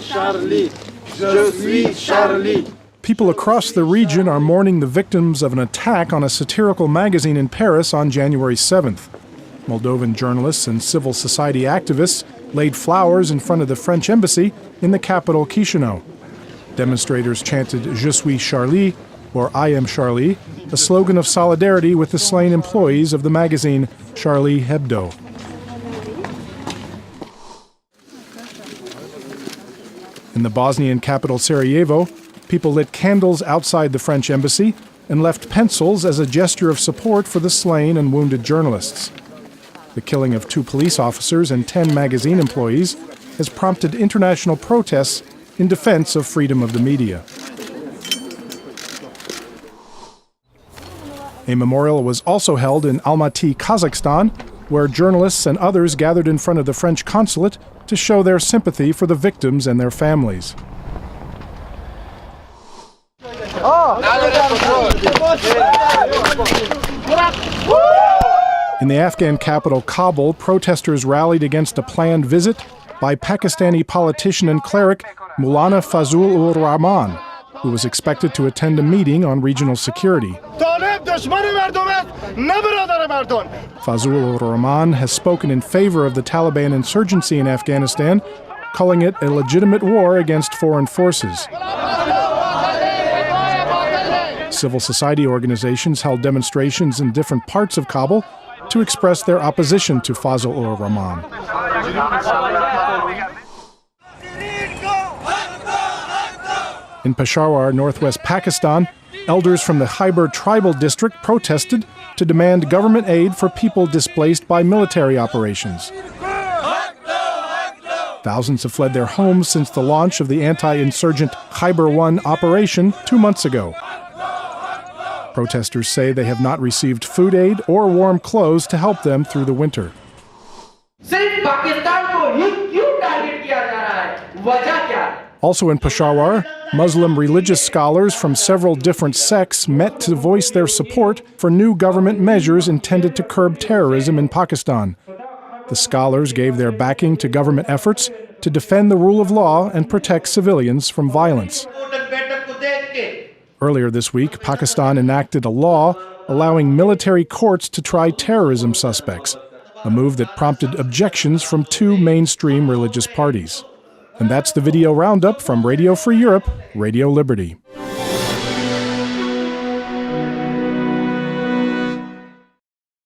Charlie. Je suis Charlie. People across the region are mourning the victims of an attack on a satirical magazine in Paris on January 7th. Moldovan journalists and civil society activists laid flowers in front of the French embassy in the capital Chisinau. Demonstrators chanted Je suis Charlie, or I am Charlie, a slogan of solidarity with the slain employees of the magazine Charlie Hebdo. In the Bosnian capital Sarajevo, people lit candles outside the French embassy and left pencils as a gesture of support for the slain and wounded journalists. The killing of 2 police officers and 10 magazine employees has prompted international protests in defense of freedom of the media. A memorial was also held in Almaty, Kazakhstan, where journalists and others gathered in front of the French consulate to show their sympathy for the victims and their families. In the Afghan capital, Kabul, protesters rallied against a planned visit by Pakistani politician and cleric Maulana Fazlur-Rahman, who was expected to attend a meeting on regional security. Fazlur-Rahman has spoken in favor of the Taliban insurgency in Afghanistan, calling it a legitimate war against foreign forces. Civil society organizations held demonstrations in different parts of Kabul to express their opposition to Fazlur-Rahman. In Peshawar, northwest Pakistan, elders from the Khyber tribal district protested to demand government aid for people displaced by military operations. Thousands have fled their homes since the launch of the anti-insurgent Khyber 1 operation 2 months ago. Protesters say they have not received food aid or warm clothes to help them through the winter. Also in Peshawar, Muslim religious scholars from several different sects met to voice their support for new government measures intended to curb terrorism in Pakistan. The scholars gave their backing to government efforts to defend the rule of law and protect civilians from violence. Earlier this week, Pakistan enacted a law allowing military courts to try terrorism suspects, a move that prompted objections from 2 mainstream religious parties. And that's the video roundup from Radio Free Europe, Radio Liberty.